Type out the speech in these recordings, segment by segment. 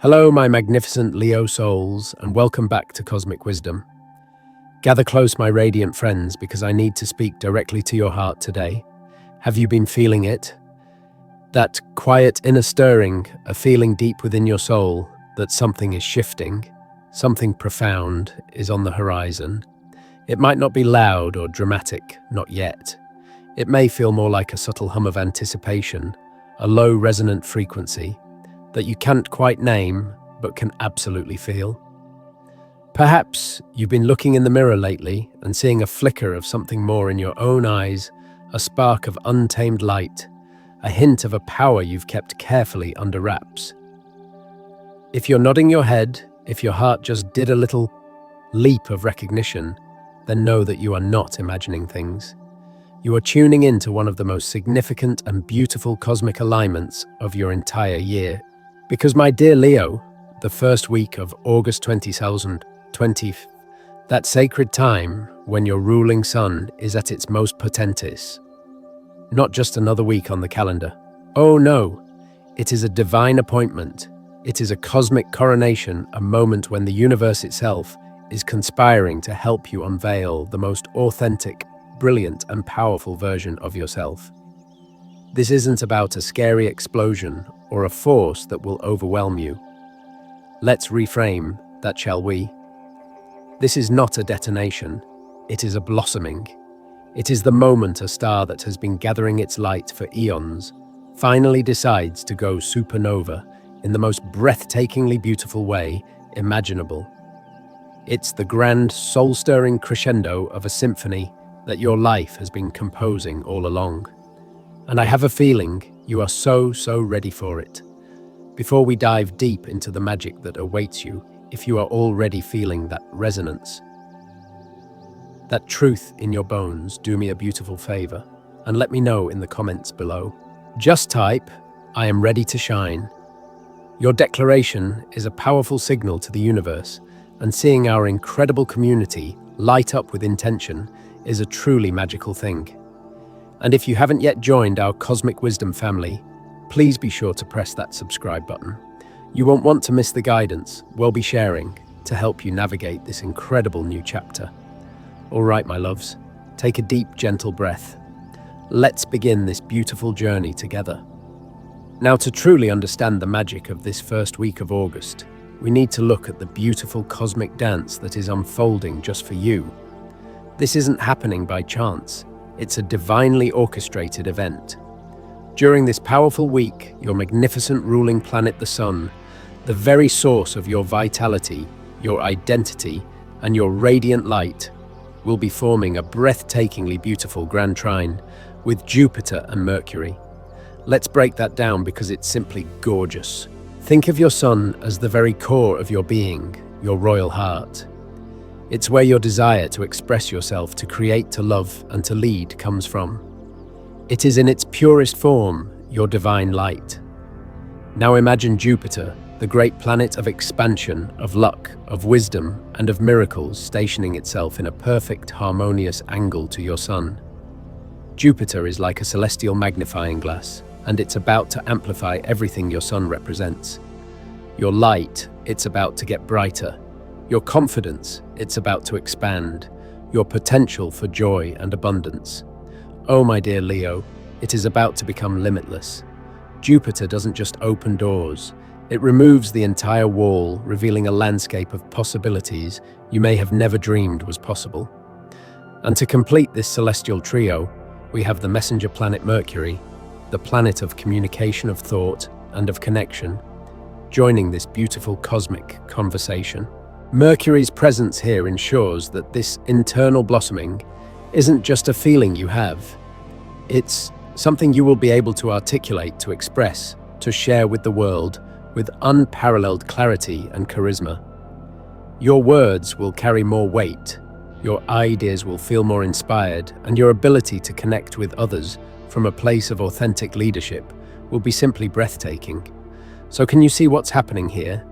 Hello, my magnificent Leo souls, and welcome back to Cosmic Wisdom. Gather close, my radiant friends, because I need to speak directly to your heart today. Have you been feeling it? That quiet inner stirring, a feeling deep within your soul that something is shifting, something profound is on the horizon. It might not be loud or dramatic, not yet. It may feel more like a subtle hum of anticipation, a low resonant frequency that you can't quite name, but can absolutely feel. Perhaps you've been looking in the mirror lately and seeing a flicker of something more in your own eyes, a spark of untamed light, a hint of a power you've kept carefully under wraps. If you're nodding your head, if your heart just did a little leap of recognition, then know that you are not imagining things. You are tuning into one of the most significant and beautiful cosmic alignments of your entire year. Because, my dear Leo, the first week of August 2020, that sacred time when your ruling sun is at its most potentous. Not just another week on the calendar. Oh no, it is a divine appointment. It is a cosmic coronation, a moment when the universe itself is conspiring to help you unveil the most authentic, brilliant, and powerful version of yourself. This isn't about a scary explosion or a force that will overwhelm you. Let's reframe that, shall we? This is not a detonation, it is a blossoming. It is the moment a star that has been gathering its light for eons finally decides to go supernova in the most breathtakingly beautiful way imaginable. It's the grand, soul-stirring crescendo of a symphony that your life has been composing all along. And I have a feeling you are so ready for it. Before we dive deep into the magic that awaits you, if you are already feeling that resonance, that truth in your bones, do me a beautiful favor and let me know in the comments below. Just type, "I am ready to shine." Your declaration is a powerful signal to the universe, and seeing our incredible community light up with intention is a truly magical thing. And if you haven't yet joined our Cosmic Wisdom family, please be sure to press that subscribe button. You won't want to miss the guidance we'll be sharing to help you navigate this incredible new chapter. All right, my loves, take a deep, gentle breath. Let's begin this beautiful journey together. Now, to truly understand the magic of this first week of August, we need to look at the beautiful cosmic dance that is unfolding just for you. This isn't happening by chance. It's a divinely orchestrated event. During this powerful week, your magnificent ruling planet, the Sun, the very source of your vitality, your identity, and your radiant light, will be forming a breathtakingly beautiful grand trine with Jupiter and Mercury. Let's break that down because it's simply gorgeous. Think of your Sun as the very core of your being, your royal heart. It's where your desire to express yourself, to create, to love, and to lead comes from. It is in its purest form, your divine light. Now imagine Jupiter, the great planet of expansion, of luck, of wisdom, and of miracles, stationing itself in a perfect, harmonious angle to your Sun. Jupiter is like a celestial magnifying glass, and it's about to amplify everything your Sun represents. Your light, it's about to get brighter. Your confidence, it's about to expand. Your potential for joy and abundance. Oh, my dear Leo, it is about to become limitless. Jupiter doesn't just open doors. It removes the entire wall, revealing a landscape of possibilities you may have never dreamed was possible. And to complete this celestial trio, we have the messenger planet Mercury, the planet of communication, of thought, and of connection, joining this beautiful cosmic conversation. Mercury's presence here ensures that this internal blossoming isn't just a feeling you have. It's something you will be able to articulate, to express, to share with the world with unparalleled clarity and charisma. Your words will carry more weight, your ideas will feel more inspired, and your ability to connect with others from a place of authentic leadership will be simply breathtaking. So can you see what's happening here?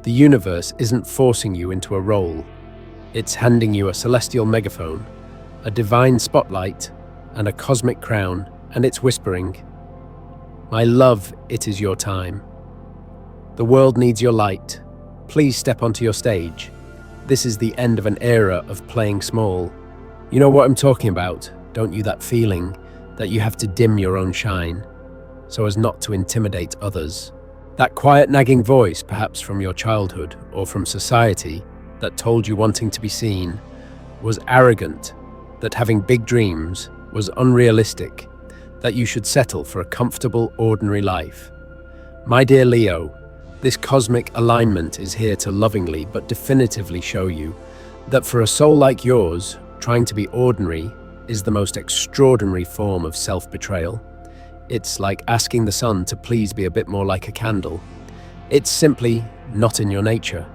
The universe isn't forcing you into a role. It's handing you a celestial megaphone, a divine spotlight, and a cosmic crown, and it's whispering, "My love, it is your time." The world needs your light. Please step onto your stage. This is the end of an era of playing small. You know what I'm talking about, don't you? That feeling that you have to dim your own shine so as not to intimidate others. That quiet nagging voice, perhaps from your childhood or from society, that told you wanting to be seen was arrogant, that having big dreams was unrealistic, that you should settle for a comfortable, ordinary life. My dear Leo, this cosmic alignment is here to lovingly but definitively show you that for a soul like yours, trying to be ordinary is the most extraordinary form of self-betrayal. It's like asking the sun to please be a bit more like a candle. It's simply not in your nature.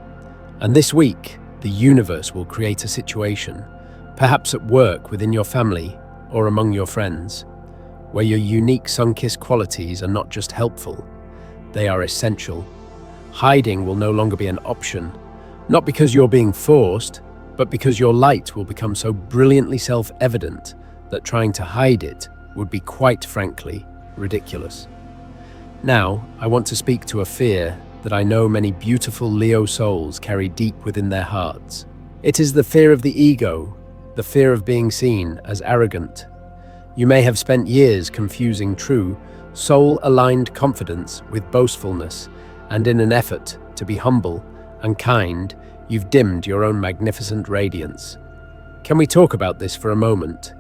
And this week, the universe will create a situation, perhaps at work, within your family, or among your friends, where your unique sun-kissed qualities are not just helpful, they are essential. Hiding will no longer be an option, not because you're being forced, but because your light will become so brilliantly self-evident that trying to hide it would be, quite frankly, ridiculous. Now, I want to speak to a fear that I know many beautiful Leo souls carry deep within their hearts. It is the fear of the ego, the fear of being seen as arrogant. You may have spent years confusing true, soul-aligned confidence with boastfulness, and in an effort to be humble and kind, you've dimmed your own magnificent radiance. Can we talk about this for a moment?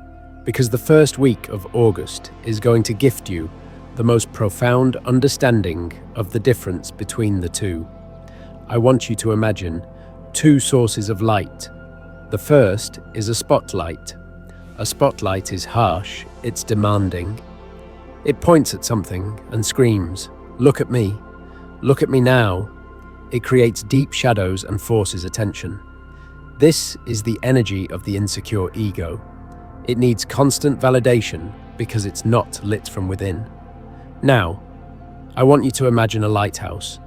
Because the first week of August is going to gift you the most profound understanding of the difference between the two. I want you to imagine two sources of light. The first is a spotlight. A spotlight is harsh, it's demanding. It points at something and screams, "Look at me. Look at me now." It creates deep shadows and forces attention. This is the energy of the insecure ego. It needs constant validation because it's not lit from within. Now, I want you to imagine a lighthouse.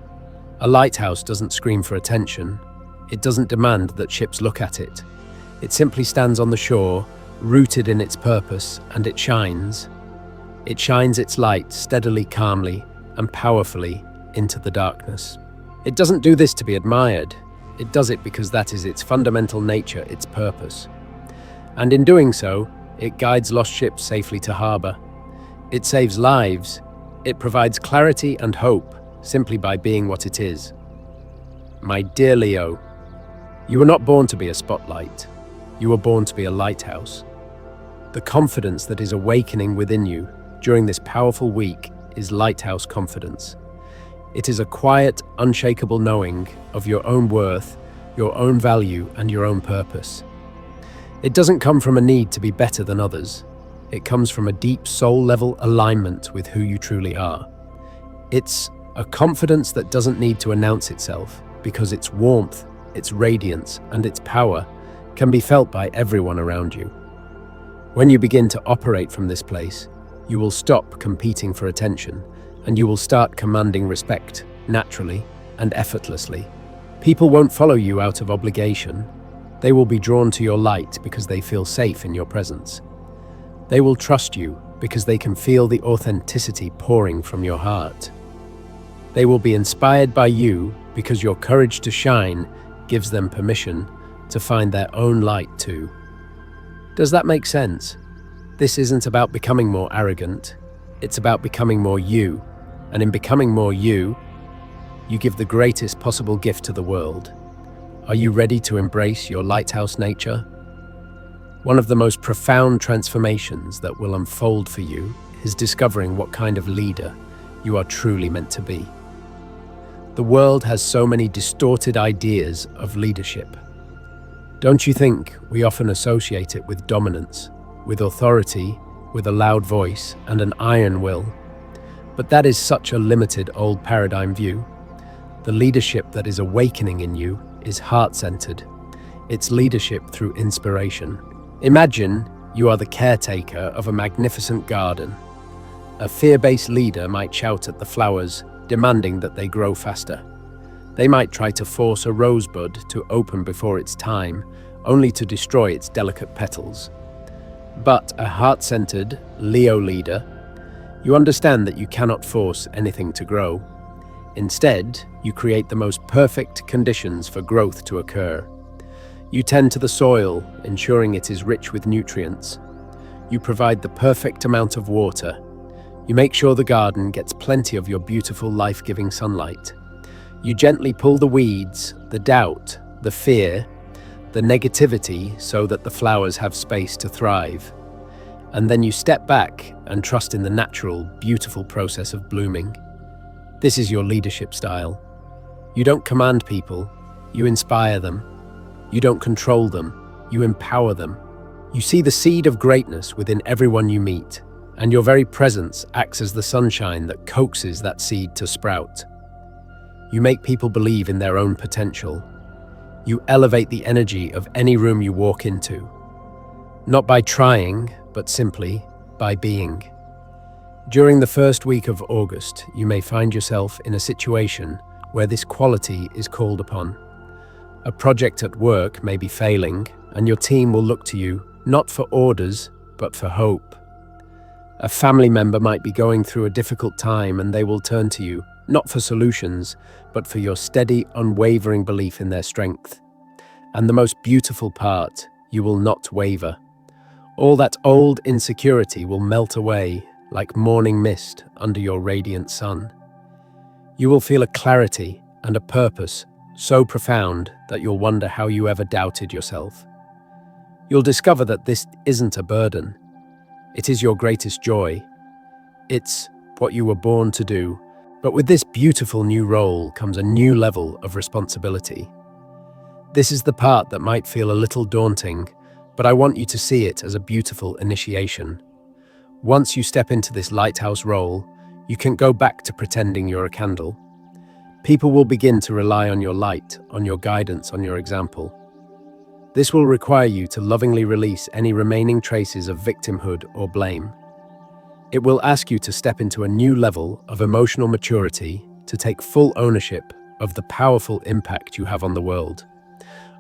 A lighthouse doesn't scream for attention. It doesn't demand that ships look at it. It simply stands on the shore, rooted in its purpose, and it shines. It shines its light steadily, calmly, and powerfully into the darkness. It doesn't do this to be admired. It does it because that is its fundamental nature, its purpose. And in doing so, it guides lost ships safely to harbor. It saves lives. It provides clarity and hope simply by being what it is. My dear Leo, you were not born to be a spotlight. You were born to be a lighthouse. The confidence that is awakening within you during this powerful week is lighthouse confidence. It is a quiet, unshakable knowing of your own worth, your own value, and your own purpose. It doesn't come from a need to be better than others. It comes from a deep soul-level alignment with who you truly are. It's a confidence that doesn't need to announce itself because its warmth, its radiance, and its power can be felt by everyone around you. When you begin to operate from this place, you will stop competing for attention and you will start commanding respect naturally and effortlessly. People won't follow you out of obligation. They will be drawn to your light because they feel safe in your presence. They will trust you because they can feel the authenticity pouring from your heart. They will be inspired by you because your courage to shine gives them permission to find their own light too. Does that make sense? This isn't about becoming more arrogant. It's about becoming more you. And in becoming more you, you give the greatest possible gift to the world. Are you ready to embrace your lighthouse nature? One of the most profound transformations that will unfold for you is discovering what kind of leader you are truly meant to be. The world has so many distorted ideas of leadership. Don't you think we often associate it with dominance, with authority, with a loud voice and an iron will? But that is such a limited old paradigm view. The leadership that is awakening in you is heart-centered. It's leadership through inspiration. Imagine you are the caretaker of a magnificent garden. A fear-based leader might shout at the flowers, demanding that they grow faster. They might try to force a rosebud to open before its time, only to destroy its delicate petals. But a heart-centered Leo leader, you understand that you cannot force anything to grow. Instead, you create the most perfect conditions for growth to occur. You tend to the soil, ensuring it is rich with nutrients. You provide the perfect amount of water. You make sure the garden gets plenty of your beautiful life-giving sunlight. You gently pull the weeds, the doubt, the fear, the negativity so that the flowers have space to thrive. And then you step back and trust in the natural, beautiful process of blooming. This is your leadership style. You don't command people, you inspire them. You don't control them, you empower them. You see the seed of greatness within everyone you meet, and your very presence acts as the sunshine that coaxes that seed to sprout. You make people believe in their own potential. You elevate the energy of any room you walk into, not by trying, but simply by being. During the first week of August, you may find yourself in a situation where this quality is called upon. A project at work may be failing, and your team will look to you not for orders, but for hope. A family member might be going through a difficult time, and they will turn to you not for solutions, but for your steady, unwavering belief in their strength. And the most beautiful part, you will not waver. All that old insecurity will melt away like morning mist under your radiant sun. You will feel a clarity and a purpose so profound that you'll wonder how you ever doubted yourself. You'll discover that this isn't a burden. It is your greatest joy. It's what you were born to do. But with this beautiful new role comes a new level of responsibility. This is the part that might feel a little daunting, but I want you to see it as a beautiful initiation. Once you step into this lighthouse role, you can go back to pretending you're a candle. People will begin to rely on your light, on your guidance, on your example. This will require you to lovingly release any remaining traces of victimhood or blame. It will ask you to step into a new level of emotional maturity, to take full ownership of the powerful impact you have on the world.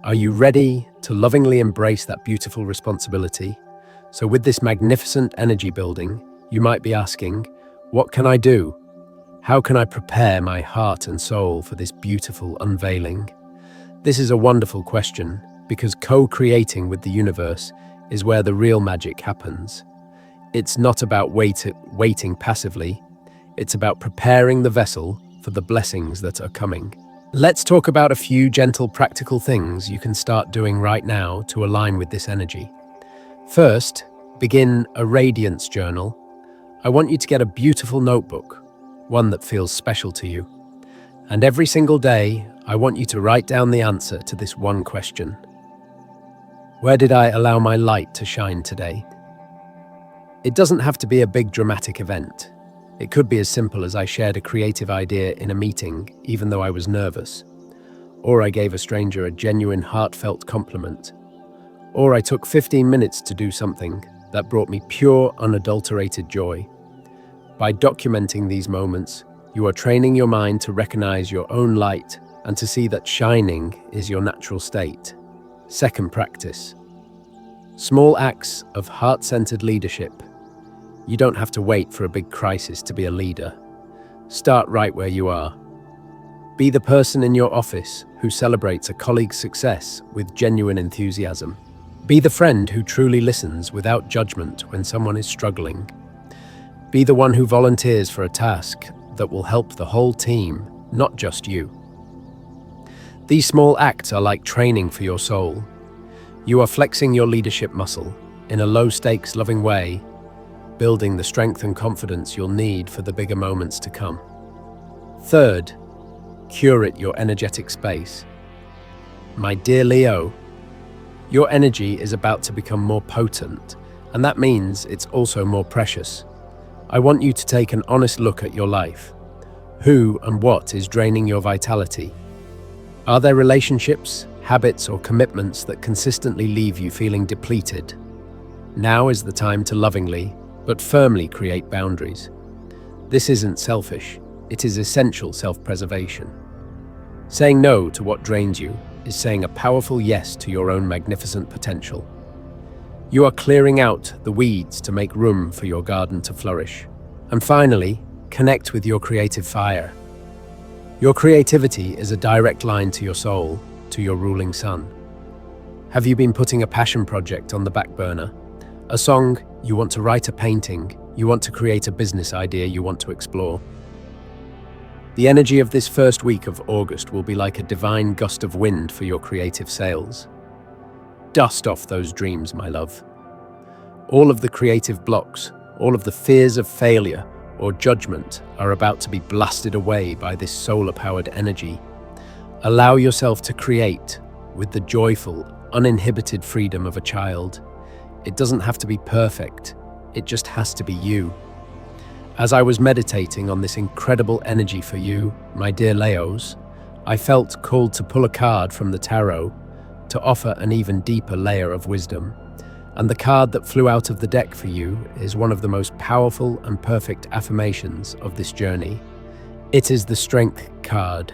Are you ready to lovingly embrace that beautiful responsibility? So with this magnificent energy building, you might be asking, what can I do? How can I prepare my heart and soul for this beautiful unveiling? This is a wonderful question, because co-creating with the universe is where the real magic happens. It's not about waiting passively. It's about preparing the vessel for the blessings that are coming. Let's talk about a few gentle, practical things you can start doing right now to align with this energy. First, begin a radiance journal. I want you to get a beautiful notebook, one that feels special to you. And every single day, I want you to write down the answer to this one question. Where did I allow my light to shine today? It doesn't have to be a big dramatic event. It could be as simple as I shared a creative idea in a meeting, even though I was nervous. Or I gave a stranger a genuine, heartfelt compliment. Or I took 15 minutes to do something that brought me pure, unadulterated joy. By documenting these moments, you are training your mind to recognize your own light and to see that shining is your natural state. Second practice. Small acts of heart-centered leadership. You don't have to wait for a big crisis to be a leader. Start right where you are. Be the person in your office who celebrates a colleague's success with genuine enthusiasm. Be the friend who truly listens without judgment when someone is struggling. Be the one who volunteers for a task that will help the whole team, not just you. These small acts are like training for your soul. You are flexing your leadership muscle in a low-stakes, loving way, building the strength and confidence you'll need for the bigger moments to come. Third, curate your energetic space. My dear Leo, your energy is about to become more potent, and that means it's also more precious. I want you to take an honest look at your life. Who and what is draining your vitality? Are there relationships, habits, or commitments that consistently leave you feeling depleted? Now is the time to lovingly, but firmly create boundaries. This isn't selfish, it is essential self-preservation. Saying no to what drains you is saying a powerful yes to your own magnificent potential. You are clearing out the weeds to make room for your garden to flourish. And finally, connect with your creative fire. Your creativity is a direct line to your soul, to your ruling sun. Have you been putting a passion project on the back burner? A song, you want to write a painting, you want to create a business idea you want to explore? The energy of this first week of August will be like a divine gust of wind for your creative sails. Dust off those dreams, my love. All of the creative blocks, all of the fears of failure or judgment are about to be blasted away by this solar-powered energy. Allow yourself to create with the joyful, uninhibited freedom of a child. It doesn't have to be perfect, it just has to be you. As I was meditating on this incredible energy for you, my dear Leos, I felt called to pull a card from the tarot to offer an even deeper layer of wisdom. And the card that flew out of the deck for you is one of the most powerful and perfect affirmations of this journey. It is the Strength card.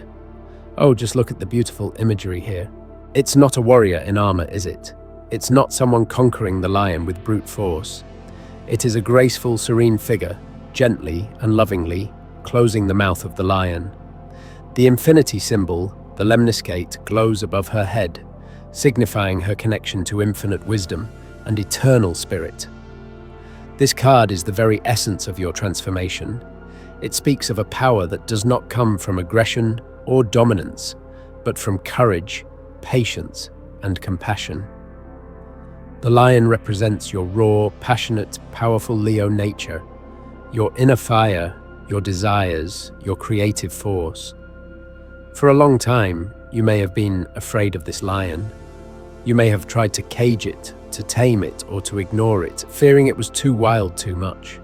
Oh, just look at the beautiful imagery here. It's not a warrior in armor, is it? It's not someone conquering the lion with brute force. It is a graceful, serene figure, gently and lovingly closing the mouth of the lion. The infinity symbol, the lemniscate, glows above her head, signifying her connection to infinite wisdom and eternal spirit. This card is the very essence of your transformation. It speaks of a power that does not come from aggression or dominance, but from courage, patience, and compassion. The lion represents your raw, passionate, powerful Leo nature, your inner fire, your desires, your creative force. For a long time, you may have been afraid of this lion. You may have tried to cage it, to tame it, or to ignore it, fearing it was too wild, too much.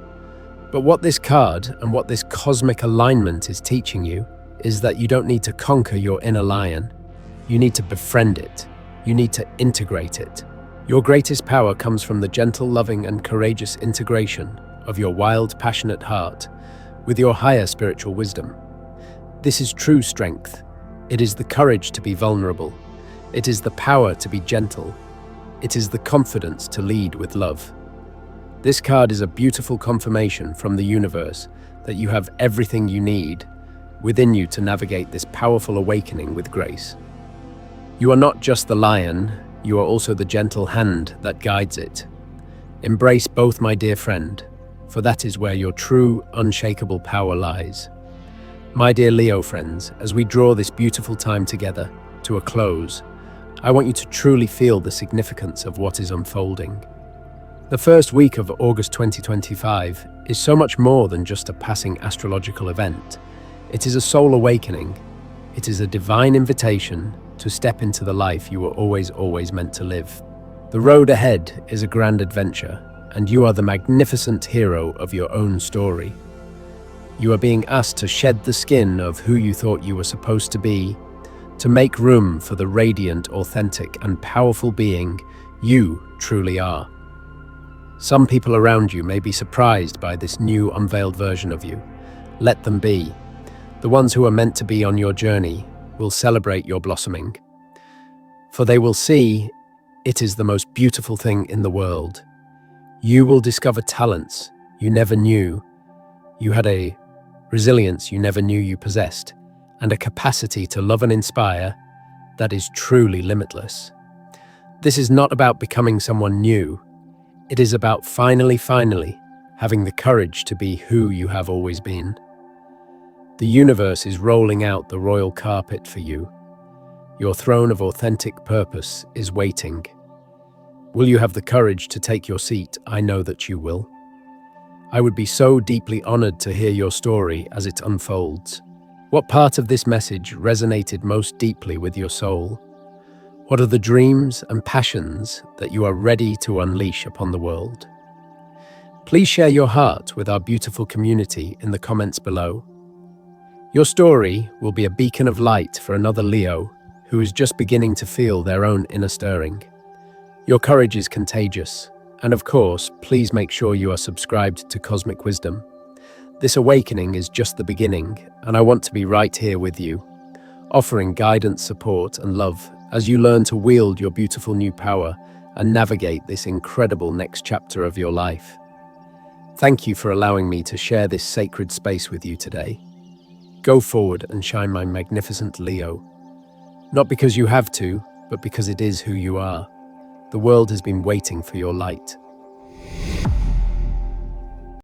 But what this card and what this cosmic alignment is teaching you is that you don't need to conquer your inner lion. You need to befriend it. You need to integrate it. Your greatest power comes from the gentle, loving, and courageous integration of your wild, passionate heart with your higher spiritual wisdom. This is true strength. It is the courage to be vulnerable. It is the power to be gentle. It is the confidence to lead with love. This card is a beautiful confirmation from the universe that you have everything you need within you to navigate this powerful awakening with grace. You are not just the lion, you are also the gentle hand that guides it. Embrace both, my dear friend, for that is where your true, unshakable power lies. My dear Leo friends, as we draw this beautiful time together to a close, I want you to truly feel the significance of what is unfolding. The first week of August 2025 is so much more than just a passing astrological event. It is a soul awakening. It is a divine invitation to step into the life you were always meant to live. The road ahead is a grand adventure, and you are the magnificent hero of your own story. You are being asked to shed the skin of who you thought you were supposed to be, to make room for the radiant, authentic, and powerful being you truly are. Some people around you may be surprised by this new unveiled version of you. Let them be. The ones who are meant to be on your journey will celebrate your blossoming. For they will see it is the most beautiful thing in the world. You will discover talents you never knew you had, a resilience you never knew you possessed, and a capacity to love and inspire that is truly limitless. This is not about becoming someone new. It is about finally having the courage to be who you have always been. The universe is rolling out the royal carpet for you. Your throne of authentic purpose is waiting. Will you have the courage to take your seat? I know that you will. I would be so deeply honored to hear your story as it unfolds. What part of this message resonated most deeply with your soul? What are the dreams and passions that you are ready to unleash upon the world? Please share your heart with our beautiful community in the comments below. Your story will be a beacon of light for another Leo who is just beginning to feel their own inner stirring. Your courage is contagious, and of course, please make sure you are subscribed to Cosmic Wisdom. This awakening is just the beginning, and I want to be right here with you, offering guidance, support, and love as you learn to wield your beautiful new power and navigate this incredible next chapter of your life. Thank you for allowing me to share this sacred space with you today. Go forward and shine, my magnificent Leo. Not because you have to, but because it is who you are. The world has been waiting for your light.